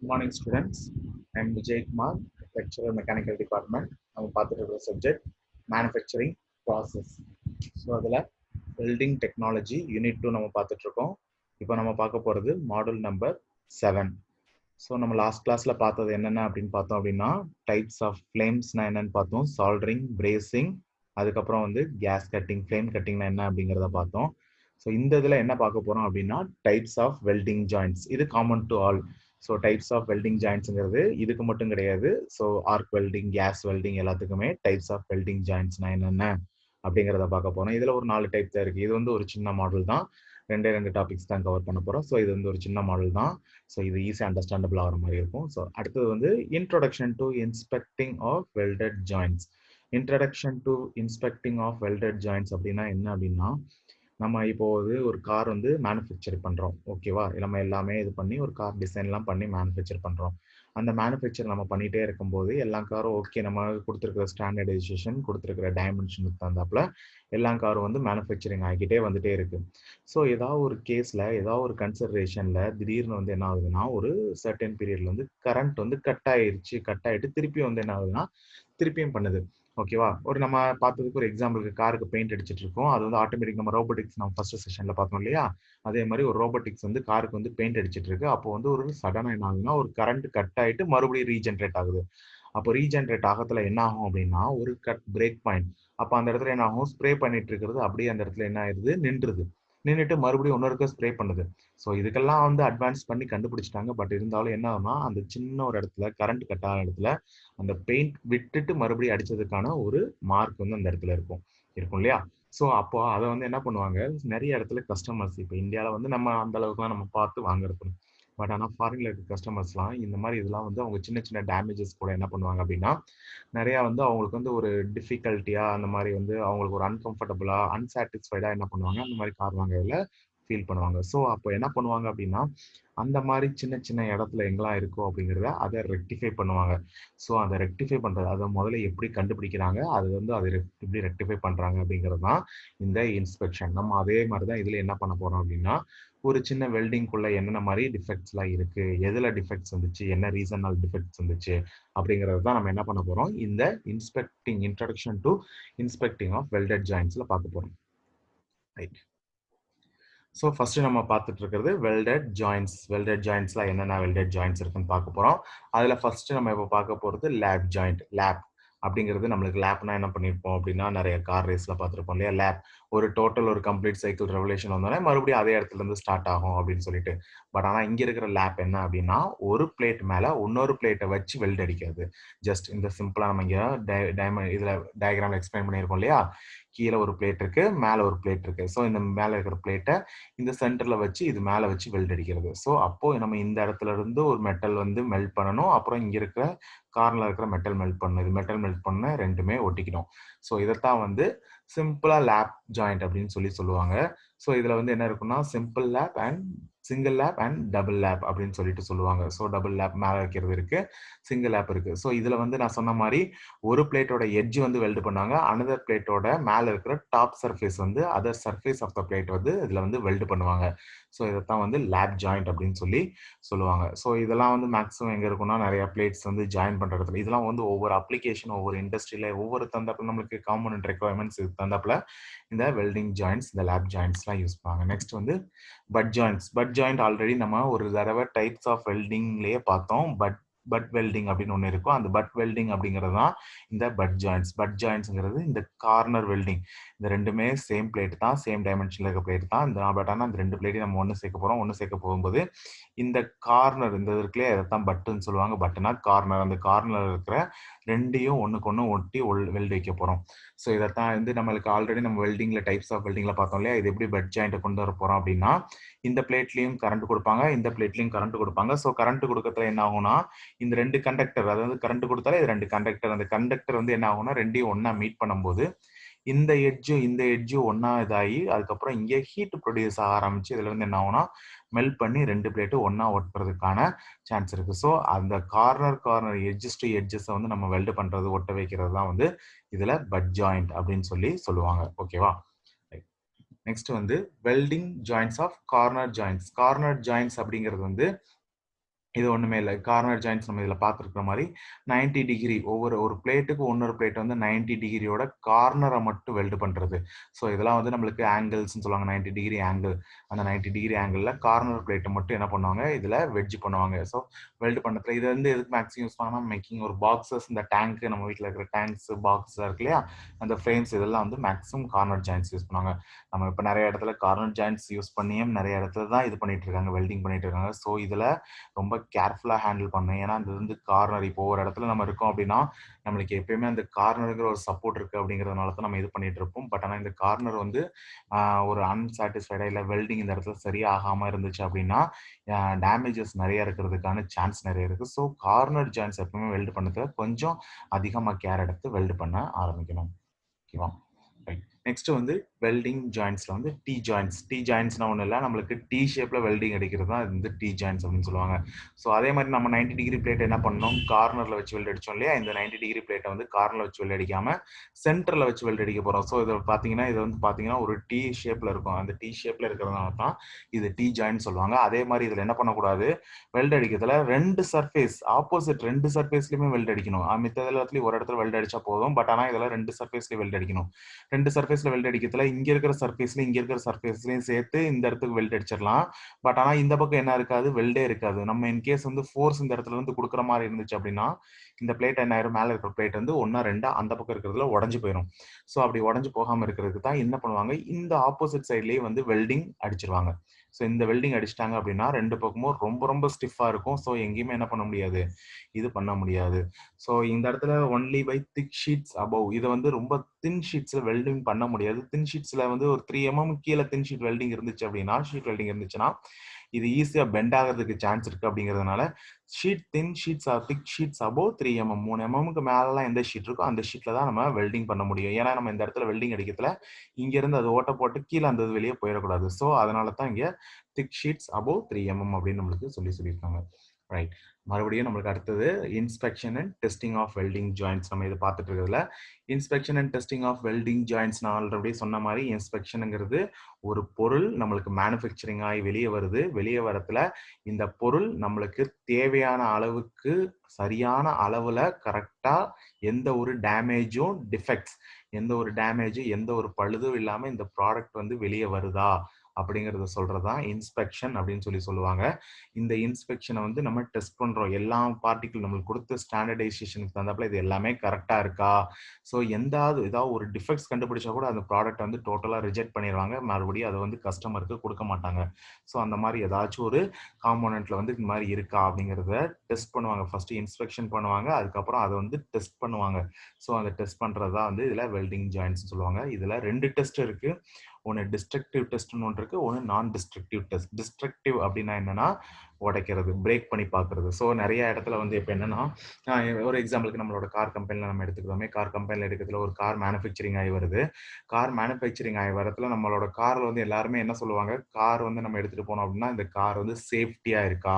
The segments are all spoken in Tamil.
Good morning, students. I am Vijay Kumar, lecturer mechanical department. நம்ம பார்த்துட்டு இருக்கிற சப்ஜெக்ட் மேனுஃபேக்சரிங் ப்ராசஸ். ஸோ அதில் வெல்டிங் டெக்னாலஜி யூனிட் 2 நம்ம பார்த்துட்டு இருக்கோம். இப்போ நம்ம பார்க்க போகிறது மாடல் நம்பர் 7. ஸோ நம்ம லாஸ்ட் கிளாஸில் பார்த்தது என்னென்ன அப்படின்னு பார்த்தோம் அப்படின்னா டைப்ஸ் ஆஃப் ஃப்ளேம்ஸ்னா என்னன்னு பார்த்தோம், சால்டரிங், பிரேசிங், அதுக்கப்புறம் வந்து கேஸ் கட்டிங், ஃப்ளேம் கட்டிங்னா என்ன அப்படிங்கிறத பார்த்தோம். ஸோ இந்த இதில் என்ன பார்க்க போகிறோம் அப்படின்னா டைப்ஸ் ஆஃப் வெல்டிங் ஜாயின்ட்ஸ். இது common to all. So types of welding ஜாயின்ட்ஸுங்கிறது இதுக்கு மட்டும் கிடையாது. So arc welding, gas welding எல்லாத்துக்குமே டைப்ஸ் ஆஃப் வெல்டிங் ஜாயின்ட்ஸ்னா என்னென்ன அப்படிங்கிறத பார்க்க போகிறோம். இதில் ஒரு 4 டைப் தான் இருக்குது. இது வந்து ஒரு சின்ன மாடல் தான், 2 டாபிக்ஸ் தான் கவர் பண்ண போகிறோம். ஸோ இது வந்து ஒரு சின்ன மாடல் தான். ஸோ இது ஈஸியாக அண்டர்ஸ்டாண்டபிள் ஆகிற மாதிரி இருக்கும். ஸோ அடுத்தது வந்து introduction to inspecting of welded joints. Introduction to inspecting of welded joints அப்படின்னா என்ன அப்படின்னா, நம்ம இப்போ ஒரு கார் வந்து மேனுஃபேக்சர் பண்ணுறோம், ஓகேவா? நம்ம எல்லாமே இது பண்ணி ஒரு கார் டிசைன்லாம் பண்ணி மேனுஃபேக்சர் பண்ணுறோம். அந்த மேனுஃபேக்சர் நம்ம பண்ணிகிட்டே இருக்கும்போது எல்லா காரும் ஓகே, நம்ம கொடுத்துருக்கிற ஸ்டாண்டர்டைசேஷன், கொடுத்துருக்கிற டைமென்ஷனுக்கு தகுந்தாப்புல எல்லா காரும் வந்து மேனுஃபேக்சரிங் ஆகிக்கிட்டே வந்துட்டே இருக்கு. ஸோ ஏதாவது ஒரு கேஸில், ஏதாவது ஒரு கன்சிடரேஷனில் திடீர்னு வந்து என்ன ஆகுதுன்னா, ஒரு சர்டன் பீரியட்ல வந்து கரண்ட் வந்து கட் ஆகிட்டு திருப்பி வந்து என்ன ஆகுதுன்னா திருப்பியும் பண்ணுது, ஓகேவா? ஒரு நம்ம பார்த்ததுக்கு ஒரு எக்ஸாம்பிளுக்கு காருக்கு பெயிண்ட் அடிச்சிட்டு இருக்கோம். அது வந்து ஆட்டோமேட்டிக், நம்ம ரோபோட்டிக்ஸ் நம்ம ஃபர்ஸ்ட் செஷன்ல பார்த்தோம் இல்லையா? அதே மாதிரி ஒரு ரோபோட்டிக்ஸ் வந்து காருக்கு வந்து பெயிண்ட் அடிச்சிட்டு இருக்கு. அப்போ வந்து ஒரு சடனா என்ன ஆகுதுன்னா ஒரு கரண்ட் கட் ஆயிட்டு மறுபடியும் ரீஜென்ரேட் ஆகுது. அப்போ ரீஜென்ரேட் ஆகத்துல என்ன ஆகும் அப்படின்னா ஒரு பிரேக் பாயிண்ட். அப்போ அந்த இடத்துல என்ன ஆகும், ஸ்ப்ரே பண்ணிட்டு இருக்கிறது அப்படியே அந்த இடத்துல என்ன ஆயிருது, நின்றுட்டு மறுபடியும் இன்னொருக்க ஸ்ப்ரே பண்ணுது. ஸோ இதுக்கெல்லாம் வந்து அட்வான்ஸ் பண்ணி கண்டுபிடிச்சிட்டாங்க. பட் இருந்தாலும் என்ன ஆகும்னா அந்த சின்ன ஒரு இடத்துல கரண்ட் கட் ஆன இடத்துல அந்த பெயிண்ட் விட்டுட்டு மறுபடியும் அடிச்சதுக்கான ஒரு மார்க் வந்து அந்த இடத்துல இருக்கும் இருக்கும் இல்லையா? ஸோ அப்போ அதை வந்து என்ன பண்ணுவாங்க, நிறைய இடத்துல கஸ்டமர்ஸ், இப்போ இந்தியாவில் வந்து நம்ம அந்த அளவுக்குலாம் நம்ம பார்த்து வாங்குறது. பட் ஆனால் ஃபாரின்ல இருக்க கஸ்டமர்ஸ்லாம் இந்த மாதிரி இதெல்லாம் வந்து அவங்க சின்ன சின்ன டேமேஜஸ் கூட என்ன பண்ணுவாங்க அப்படின்னா, நிறையா வந்து அவங்களுக்கு வந்து ஒரு டிஃபிகல்ட்டியா, அந்த மாதிரி வந்து அவங்களுக்கு ஒரு அன்கம்ஃபர்டபுளா, அன்சாட்டிஸ்ஃபைடா என்ன பண்ணுவாங்க, அந்த மாதிரி கார் வாங்கல ஃபீல் பண்ணுவாங்க. ஸோ அப்போ என்ன பண்ணுவாங்க அப்படின்னா, அந்த மாதிரி சின்ன சின்ன இடத்துல எங்கெல்லாம் இருக்கோ அப்படிங்கிறத அதை ரெக்டிஃபை பண்ணுவாங்க. ஸோ அதை ரெக்டிஃபை பண்றது, அதை முதல்ல எப்படி கண்டுபிடிக்கிறாங்க, அது வந்து அதை எப்படி ரெக்டிஃபை பண்றாங்க அப்படிங்கிறது தான் இந்த இன்ஸ்பெக்ஷன். நம்ம அதே மாதிரி தான் இதுல என்ன பண்ண போறோம் அப்படின்னா, ஒரு சின்ன வெல்டிங்குள்ள என்னென்ன மாதிரி டிஃபெக்ட்ஸ்லாம் இருக்கு, எதுல டிஃபெக்ட்ஸ் வந்துச்சு, என்ன ரீசனால் டிஃபெக்ட்ஸ் வந்துச்சு அப்படிங்கிறது தான் நம்ம என்ன பண்ண போறோம், இந்த introduction to inspecting of welded ஜாயின்ட்ஸ்ல பார்க்க போறோம். ரைட். ஸோ ஃபர்ஸ்ட் நம்ம பார்த்துட்டு இருக்கிறது வெல்டட் ஜாயின்ட்ஸ். வெல்டட் ஜாயின்ட்ஸ்ல என்னென்ன வெல்டட் ஜாயின்ட்ஸ் இருக்குன்னு பார்க்க போறோம். அதுல ஃபர்ஸ்ட் நம்ம இப்போ பார்க்க போறது லேப் ஜாயிண்ட். லேப் அப்படிங்கிறது, நம்மளுக்கு லேப்னா என்ன பண்ணியிருப்போம் அப்படின்னா, நிறைய கார் ரேஸ்ல பார்த்துருப்போம் இல்லையா? லேப் ஒரு டோட்டல் ஒரு கம்ப்ளீட் சைக்கிள் ரெவல்யூஷன் வந்தோடனே மறுபடியும் அதே இடத்துல இருந்து ஸ்டார்ட் ஆகும் அப்படின்னு சொல்லிட்டு. பட் ஆனால் இங்க இருக்கிற லேப் என்ன அப்படின்னா, ஒரு பிளேட் மேல இன்னொரு பிளேட்டை வச்சு வெல்ட் அடிக்கிறது. ஜஸ்ட் இந்த சிம்பிளா நம்ம இங்க இதுல டயக்ராம் எக்ஸ்பிளைன் பண்ணியிருக்கோம் இல்லையா? கீழே ஒரு பிளேட் இருக்கு, மேல ஒரு பிளேட் இருக்கு. ஸோ இந்த மேல இருக்கிற பிளேட்டை இந்த சென்டர்ல வச்சு இது மேல வச்சு வெல்ட் அடிக்கிறது. ஸோ அப்போ நம்ம இந்த இடத்துல இருந்து ஒரு மெட்டல் வந்து மெல்ட் பண்ணணும், அப்புறம் இங்க இருக்கிற கார்னர்ல இருக்கிற மெட்டல் மெல்ட் பண்ணணும். இது மெட்டல் மெல்ட் பண்ண ரெண்டுமே ஒட்டிக்கணும். ஸோ இதைத்தான் வந்து சிம்பிளா லேப் ஜாயிண்ட் அப்படின்னு சொல்லுவாங்க. ஸோ இதுல வந்து என்ன இருக்குன்னா, simple lab and single lab and double lab அப்படின்னு சொல்லிட்டு சொல்லுவாங்க. ஸோ டபுள் லேப் மேல வைக்கிறது இருக்கு, சிங்கிள் லேப் இருக்கு. ஸோ இதுல வந்து நான் சொன்ன மாதிரி ஒரு பிளேட்டோட எட்ஜ் வந்து வெல்ட் பண்ணாங்க, அனதர் பிளேட்டோட மேல இருக்கிற டாப் சர்ஃபேஸ் வந்து other surface of the plate வந்து இதுல வந்து வெல்ட் பண்ணுவாங்க. ஸோ இதைத்தான் வந்து லேப் ஜாயிண்ட் அப்படின்னு சொல்லுவாங்க. ஸோ இதெல்லாம் வந்து மேக்ஸிமம் எங்க இருக்குன்னா, நிறைய பிளேட்ஸ் வந்து ஜாயின் பண்ற இடத்துல. இதெல்லாம் வந்து ஒவ்வொரு அப்ளிகேஷன், ஒவ்வொரு இண்டஸ்ட்ரியில ஒவ்வொரு தந்தாப்புல நம்மளுக்கு காம்பனன்ட் ரெக்குவயர்மெண்ட்ஸ் தந்தாப்புல இந்த வெல்டிங் ஜாயிண்ட்ஸ், இந்த லேப் ஜாயிண்ட்ஸ்லாம் யூஸ் பண்ணுவாங்க. நெக்ஸ்ட் வந்து but joints. But joint already நம்ம ஒரு தடவை டைப்ஸ் ஆஃப் வெல்டிங்லயே பார்த்தோம். பட் வெல்டிங் அப்படின்னு ஒன்று இருக்கும். அந்த பட் வெல்டிங் அப்படிங்கிறது தான் இந்த பட் ஜாயிண்ட்ஸ். பட் ஜாயிண்ட்ஸ்ங்கிறது இந்த கார்னர் வெல்டிங். இந்த ரெண்டுமே சேம் பிளேட் தான், சேம் டைமென்ஷன்ல இருக்க பிளேட் தான். இந்த பட் ஆனால் அந்த ரெண்டு பிளேட்டையும் நம்ம ஒன்று சேர்க்க போறோம். ஒன்று சேர்க்க போகும்போது இந்த கார்னர், இந்த இருக்குல்லையே, அதைத்தான் பட்டுன்னு சொல்லுவாங்க. பட்டுனா கார்னர். அந்த கார்னர் இருக்கிற ரெண்டையும் ஒண்ணுக்கு ஒன்று ஒட்டி வெல்ட் வைக்க போறோம். ஸோ இதைத்தான் வந்து நம்மளுக்கு ஆல்ரெடி நம்ம வெல்டிங்ல டைப்ஸ் ஆஃப் வெல்டிங்ல பார்த்தோம் இல்லையா? இது எப்படி பட் ஜாயிண்ட்டை கொண்டு வர போறோம் அப்படின்னா, இந்த பிளேட்லயும் கரண்ட் கொடுப்பாங்க, இந்த பிளேட்லயும் கரண்ட் கொடுப்பாங்க. ஸோ கரண்ட் கொடுக்கறதுல என்ன ஆகும்னா, இந்த ரெண்டு கண்டக்டர், அதாவது கரண்ட் கொடுத்தாலே இது ரெண்டு கண்டக்டர், அந்த கண்டக்டர் வந்து என்ன ஆகும்னா ரெண்டையும் ஒன்னா மீட் பண்ணும்போது இந்த எட்ஜும் ஒன்னா இதாகி அதுக்கப்புறம் இங்கே ஹீட் ப்ரொடியூஸ் ஆக ஆரம்பிச்சு இதுல இருந்து என்ன ஆகும்னா மெல்ட் பண்ணி ரெண்டு பிளேட்டும் ஒன்னா ஒட்டுறதுக்கான சான்ஸ் இருக்கு. ஸோ அந்த கார்னர் எட்ஜஸ் டு எட்ஜஸ் வந்து நம்ம வெல்ட் பண்றது, ஒட்ட வைக்கிறது தான் வந்து இதுல பட் ஜாயிண்ட் அப்படின்னு சொல்லுவாங்க. ஓகேவா? நெக்ஸ்ட் வந்து welding joints of corner joints. Corner joints அப்படிங்கிறது வந்து இது ஒண்ணுமே இல்ல. கார்னர் ஜாயிண்ட்ஸ் நம்ம இதுல பார்த்திருக்கிற மாரி 90 டிகிரி ஒரு பிளேட்டுக்கு இன்னொரு பிளேட் வந்து 90 டிகிரியோட கார்னர மட்டும் வெல்ட் பண்றது. ஸோ இதெல்லாம் வந்து நம்மளுக்கு ஆங்கிள்ஸ்ன்னு சொல்லுவாங்க. 90 டிகிரி ஆங்கிள். அந்த 90 டிகிரி ஆங்கிள்ல கார்னர் பிளேட்ட மட்டும் என்ன பண்ணுவாங்க, இதுல வெட்ஜ் பண்ணுவாங்க. ஸோ வெல்ட் பண்ணதுல இது வந்து எதுக்கு மேக்ஸிமம் யூஸ் பண்ணாங்கன்னா, மேக்கிங் ஒரு பாக்ஸஸ் இந்த டேங்க் நம்ம வீட்ல இருக்கிற டேங்க்ஸ், பாக்ஸ் இருக்கு இல்லையா? அந்த ஃப்ரேம்ஸ் இதெல்லாம் வந்து மேக்ஸிமம் கார்னர் ஜாயிண்ட்ஸ் யூஸ் பண்ணுவாங்க. நம்ம இப்ப நெறைய இடத்துல கார்னர் ஜாயிண்ட்ஸ் யூஸ் பண்ணியும் நெறைய இடத்துல தான் இது பண்ணிட்டு இருக்காங்க. வெல்டிங் பண்ணிட்டு இருக்காங்க. ஸோ இதுல ரொம்ப கேர்ஃபுல்லா ஹேண்டில் பண்ணணும். ஏன்னா, அது வந்து கார்னர் இப்போ ஒரு இடத்துல நம்ம இருக்கோம் அப்படின்னா, நம்மளுக்கு எப்பயுமே அந்த கார்னர்ங்கிற ஒரு சப்போர்ட் இருக்கு அப்படிங்கிறதுனால தான் நம்ம இது பண்ணிட்டு இருப்போம். பட் ஆனா இந்த கார்னர் வந்து ஒரு அன்சாட்டிஸ்ஃபைடா இல்ல வெல்டிங் இந்த இடத்துல சரியா ஆகாம இருந்துச்சு அப்படின்னா, டேமேஜஸ் நெறைய இருக்கிறதுக்கான சான்ஸ் நெறைய இருக்கு. ஸோ கார்னர் ஜாயிண்ட்ஸ் எப்பவுமே வெல்ட் பண்ணதுல கொஞ்சம் அதிகமா கேர் எடுத்து வெல்ட் பண்ண ஆரம்பிக்கணும். ஓகேவா? ரைட். நெக்ஸ்ட் வந்து வெல்டிங் ஜாயிண்ட்ஸ்ல வந்து டி ஜாயிண்ட்ஸ். டி ஜாயிண்ட்ஸ்னா ஒண்ணும் இல்ல. நம்மளுக்கு டி ஷேப்ல வெல்டிங் அடிக்கிறது தான் வந்து டி ஜாயிண்ட்ஸ் அப்படின்னு சொல்லுவாங்க. ஸோ அதே மாரி நம்ம 90 டிகிரி பிளேட் என்ன பண்ணோம், கார்னர்ல வச்சு வெல்ட் அடிச்சோம் இல்லையா? இந்த 90 டிகிரி பிளேட்ட வந்து கார்னர்ல வச்சு வெல்ட் அடிக்காம சென்டர்ல வச்சு வெல்ட் அடிக்க போறோம். ஸோ இத பார்த்தீங்கன்னா, இது வந்து பார்த்தீங்கன்னா ஒரு டி ஷேப்ல இருக்கும். அந்த டி ஷேப்ல இருக்கிறதுனால தான் இது டி ஜாயிண்ட் சொல்லுவாங்க. அதே மாரி இதுல என்ன பண்ணக்கூடாது, வெல்ட் அடிக்கிறதுல 2 சர்ஃபேஸ் ஆப்போசிட் 2 சர்ஃபேஸ்லயுமே வெல்ட் அடிக்கணும். மித்த எல்லாத்துலயும் ஒரு இடத்துல வெல்ட் அடிச்சா போதும். பட் ஆனா இதுல 2 சர்ஃபேஸ்லயும் வெல்ட் அடிக்கணும். 2 சர்ஃபேஸ்ல வெல்ட் அடிக்கிறதுல இங்க இருக்கிற சர்ஃபேஸ்லயும் இங்க இருக்கிற சர்ஃபேஸ்லயும் சேர்த்து இந்த இடத்துக்கு வெல்ட் அடிச்சிடலாம். பட் ஆனா இந்த பக்கம் என்ன இருக்காது, வெல்டே இருக்காது. நம்ம இன்கேஸ் வந்து ஃபோர்ஸ் இந்த இடத்துல இருந்து கொடுக்குற மாதிரி இருந்துச்சு அப்படின்னா, இந்த பிளேட் என்ன ஆயிரும், மேல இருக்கிற பிளேட் வந்து ஒன்னா ரெண்டா அந்த பக்கம் இருக்கிறதுல உடஞ்சு போயிடும். ஸோ அப்படி உடஞ்சு போகாம இருக்கிறதுக்கு தான் என்ன பண்ணுவாங்க, இந்த ஆப்போசிட் சைட்லயே வந்து வெல்டிங் அடிச்சிருவாங்க. ஸோ இந்த வெல்டிங் அடிச்சிட்டாங்க அப்படின்னா 2 பக்கமும் ரொம்ப ரொம்ப ஸ்டிஃபா இருக்கும். ஸோ எங்கேயுமே என்ன பண்ண முடியாது, இது பண்ண முடியாது. ஸோ இந்த இடத்துல only by thick sheets above இதை வந்து ரொம்ப தின் ஷீட்ஸ்ல வெல்டிங் பண்ண முடியாது. தின் ஷீட்ஸ்ல வந்து ஒரு 3 mm கீழே தின் ஷீட் வெல்டிங் இருந்துச்சு அப்படின்னா, ஷீட் வெல்டிங் இருந்துச்சுன்னா இது ஈஸியா பெண்ட் ஆகிறதுக்கு சான்ஸ் இருக்கு. அப்படிங்கிறதுனால தின் ஷீட்ஸ் ஆர் திக் ஷீட்ஸ் அபவ் 3 mm 3 mmக்கு மேலாம் எந்த ஷீட் இருக்கோ அந்த ஷீட்ல தான் நம்ம வெல்டிங் பண்ண முடியும். ஏன்னா நம்ம இந்த இடத்துல வெல்டிங் அடிக்கிறதுல இங்க இருந்து அது ஓட்ட போட்டு கீழே அந்த வெளியே போயிடக்கூடாது. ஸோ அதனால தான் இங்க திக் ஷீட்ஸ் அபவ் 3 mm அப்படின்னு நம்மளுக்கு சொல்லியிருக்காங்க. ரைட். மறுபடியும் நம்மளுக்கு அடுத்தது inspection and testing of welding joints நம்ம இதை பார்த்துட்டு இருக்கிறதுல inspection and testing of welding joints நான் ஆல்ரெடி சொன்ன மாதிரி இன்ஸ்பெக்ஷனுங்கிறது ஒரு பொருள் நம்மளுக்கு மேனுஃபேக்சரிங் ஆகி வெளியே வருது. வெளியே வரத்துல இந்த பொருள் நம்மளுக்கு தேவையான அளவுக்கு சரியான அளவுல கரெக்டா எந்த ஒரு டேமேஜும் டிஃபெக்ட்ஸ் எந்த ஒரு பழுதும் இல்லாம இந்த ப்ராடக்ட் வந்து வெளியே வருதா அப்படிங்கறத சொல்றதுதான் இன்ஸ்பெக்ஷன் அப்படின்னு சொல்லுவாங்க. இந்த இன்ஸ்பெக்ஷனை வந்து நம்ம டெஸ்ட் பண்றோம். எல்லா பார்ட்டிகிள் நம்மளுக்கு கொடுத்த ஸ்டாண்டர்டைசேஷனுக்கு தகுந்தாப்புல இது எல்லாமே கரெக்டா இருக்கா. ஸோ ஏதாவது ஒரு டிஃபெக்ட்ஸ் கண்டுபிடிச்சா கூட அந்த ப்ராடக்ட் வந்து டோட்டலா ரிஜெக்ட் பண்ணிடுவாங்க. மறுபடியும் அதை வந்து கஸ்டமருக்கு கொடுக்க மாட்டாங்க. ஸோ அந்த மாதிரி ஏதாச்சும் ஒரு காம்போனன்ட்ல வந்து இந்த மாதிரி இருக்கா அப்படிங்கிறத டெஸ்ட் பண்ணுவாங்க. ஃபர்ஸ்ட் இன்ஸ்பெக்ஷன் பண்ணுவாங்க. அதுக்கப்புறம் அதை வந்து டெஸ்ட் பண்ணுவாங்க. ஸோ அந்த டெஸ்ட் பண்றதா வந்து இதுல வெல்டிங் ஜாயிண்ட்ஸ் சொல்லுவாங்க. இதுல 2 டெஸ்ட் இருக்கு. ஒன்று டிஸ்ட்ரக்டிவ் டெஸ்ட்னு ஒன்று இருக்கு, ஒன்று நான் டிஸ்ட்ரக்டிவ் டெஸ்ட். டிஸ்ட்ரக்டிவ் அப்படின்னா என்னன்னா உடைக்கிறது, பிரேக் பண்ணி பார்க்கறது. ஸோ நிறைய இடத்துல வந்து இப்போ என்னன்னா ஒரு எக்ஸாம்பிளுக்கு நம்மளோட கார் கம்பெனியில் நம்ம எடுத்துக்கிறோமே, கார் கம்பெனியில் எடுக்கிறதுல ஒரு கார் மேனுஃபேக்சரிங் ஆகி வருது. கார் மேனுஃபேக்சரிங் ஆகி வரத்துல நம்மளோட கார்ல வந்து எல்லாருமே என்ன சொல்லுவாங்க, கார் வந்து நம்ம எடுத்துட்டு போனோம் அப்படின்னா இந்த கார் வந்து சேஃப்டியா இருக்கா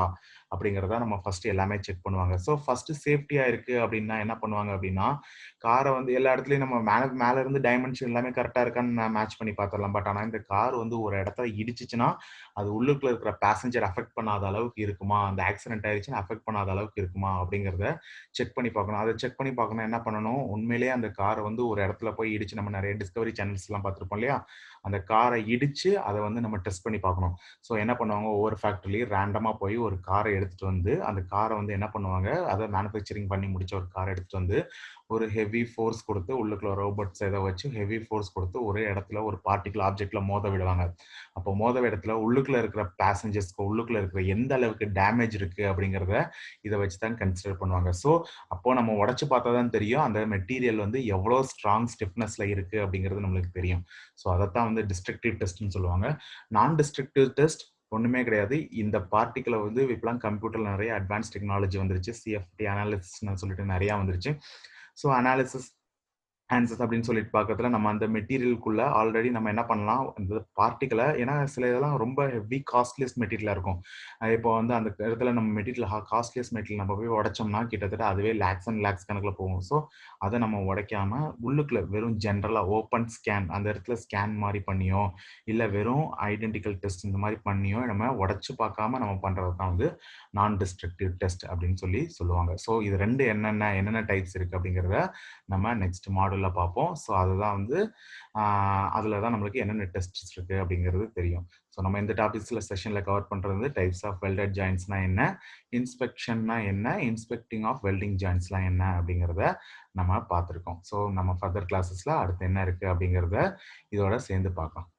அப்படிங்கிறத நம்ம ஃபர்ஸ்ட் எல்லாமே செக் பண்ணுவாங்க. ஸோ ஃபர்ஸ்ட் சேஃப்டியா இருக்கு அப்படின்னா என்ன பண்ணுவாங்க அப்படின்னா, காரை வந்து எல்லா இடத்துலயும் நம்ம மேல இருந்து டைமென்ஷன் எல்லாமே கரெக்டா இருக்கான்னு மேட்ச் பண்ணி பார்த்துடலாம். பட் ஆனா இந்த கார் வந்து ஒரு இடத்துல இடிச்சிச்சுன்னா அது உள்ளுக்குள்ள இருக்கிற பேசஞ்சர் அஃபெக்ட் பண்ணாத அளவுக்கு இருக்குமா, அந்த ஆக்சிடென்ட் ஆயிடுச்சுன்னா அஃபெக்ட் பண்ணாத அளவுக்கு இருக்குமா அப்படிங்கிறத செக் பண்ணி பார்க்கணும். அதை செக் பண்ணி பார்க்கணும் என்ன பண்ணணும், உண்மையிலேயே அந்த காரை வந்து ஒரு இடத்துல போய் இடிச்சு நம்ம நிறைய டிஸ்கவரி சேனல்ஸ் எல்லாம் பார்த்துருப்போம் இல்லையா, அந்த காரை இடிச்சு அதை வந்து நம்ம டெஸ்ட் பண்ணி பார்க்கணும். ஸோ என்ன பண்ணுவாங்க, ஒவ்வொரு ஃபேக்டரிலையும் ரேண்டமா போய் ஒரு காரை எடுத்துட்டு வந்து அந்த காரை வந்து என்ன பண்ணுவாங்க, அதை மேனுஃபேக்சரிங் பண்ணி முடிச்ச ஒரு காரை எடுத்துட்டு வந்து ஒரு ஹெவி ஃபோர்ஸ் கொடுத்து உள்ளுக்குள்ள ரோபோட்ஸ் ஏதோ வச்சு ஹெவி ஃபோர்ஸ் கொடுத்து ஒரே இடத்துல ஒரு பார்ட்டிகல் ஆப்ஜெக்ட்ல மோத விடுவாங்க. அப்போ மோத இடத்துல உள்ளுக்குள்ள இருக்கிற பேசஞ்சர்ஸ்க்கு உள்ளுக்குள்ள இருக்கிற எந்த அளவுக்கு டேமேஜ் இருக்கு அப்படிங்கிறத இதை வச்சு தான் கன்சிடர் பண்ணுவாங்க. ஸோ அப்போ நம்ம உடைச்சு பார்த்தா தான் தெரியும் அந்த மெட்டீரியல் வந்து எவ்வளோ ஸ்ட்ராங் ஸ்டிஃப்னஸ்ல இருக்கு அப்படிங்கிறது நம்மளுக்கு தெரியும். ஸோ அதைத்தான் வந்து டிஸ்ட்ரக்டிவ் டெஸ்ட்னு சொல்லுவாங்க. நான் டிஸ்ட்ரக்டிவ் டெஸ்ட் ஒண்ணுமே கிடையாது. இந்த பார்ட்டிகளை வந்து இப்பெல்லாம் கம்ப்யூட்டர்ல நிறைய அட்வான்ஸ் டெக்னாலஜி வந்துருச்சு. சிஎஃப்டி அனாலிசிஸ்னு சொல்லிட்டு நிறைய வந்துருச்சு. ஸோ அனாலிசிஸ் ஆன்சர்ஸ் அப்படின்னு சொல்லிட்டு பார்க்கறதுல நம்ம அந்த மெட்டீரியலுக்குள்ள ஆல்ரெடி நம்ம என்ன பண்ணலாம் அந்த பார்ட்டிகளை, ஏன்னா சில இதெல்லாம் ரொம்ப ஹெவி காஸ்ட்லியஸ்ட் மெட்டீரியலாக இருக்கும். இப்போ வந்து அந்த இடத்துல நம்ம மெட்டீரியல் காஸ்ட்லியஸ்ட் மெட்டீரியல் நம்ம போய் உடைச்சோம்னா கிட்டத்தட்ட அதுவே லேக்ஸ் அண்ட் லேக்ஸ் கணக்கில் போகும். ஸோ அதை நம்ம உடைக்காம உள்ளுக்குள்ள வெறும் ஜென்ரலாக ஓப்பன் ஸ்கேன் அந்த இடத்துல ஸ்கேன் மாதிரி பண்ணியோ இல்லை வெறும் ஐடென்டிக்கல் டெஸ்ட் இந்த மாதிரி பண்ணியோ நம்ம உடைச்சு பார்க்காம நம்ம பண்ணுறது தான் வந்து நான் டிஸ்ட்ரக்டிவ் டெஸ்ட் அப்படின்னு சொல்லி சொல்லுவாங்க. ஸோ இது ரெண்டு என்னென்ன டைப்ஸ் இருக்குது அப்படிங்கிறத நம்ம நெக்ஸ்ட் மாடலில் பார்ப்போம். ஸோ அதுதான் வந்து அதில் தான் நம்மளுக்கு என்னென்ன டெஸ்ட்ஸ் இருக்குது அப்படிங்கிறது தெரியும். ஸோ நம்ம இந்த டாபிக்ஸில் செஷனில் கவர் பண்ணுறது வந்து டைப்ஸ் ஆஃப் வெல்டட் ஜாயின்ட்ஸ்னா என்ன, இன்ஸ்பெக்ஷன்னா என்ன, இன்ஸ்பெக்டிங் ஆஃப் வெல்டிங் ஜாயின்ட்ஸ்லாம் என்ன அப்படிங்கிறத நம்ம பார்த்துருக்கோம். ஸோ நம்ம ஃபர்தர் கிளாஸஸில் அடுத்து என்ன இருக்குது அப்படிங்கிறத இதோட சேர்ந்து பார்க்கலாம்.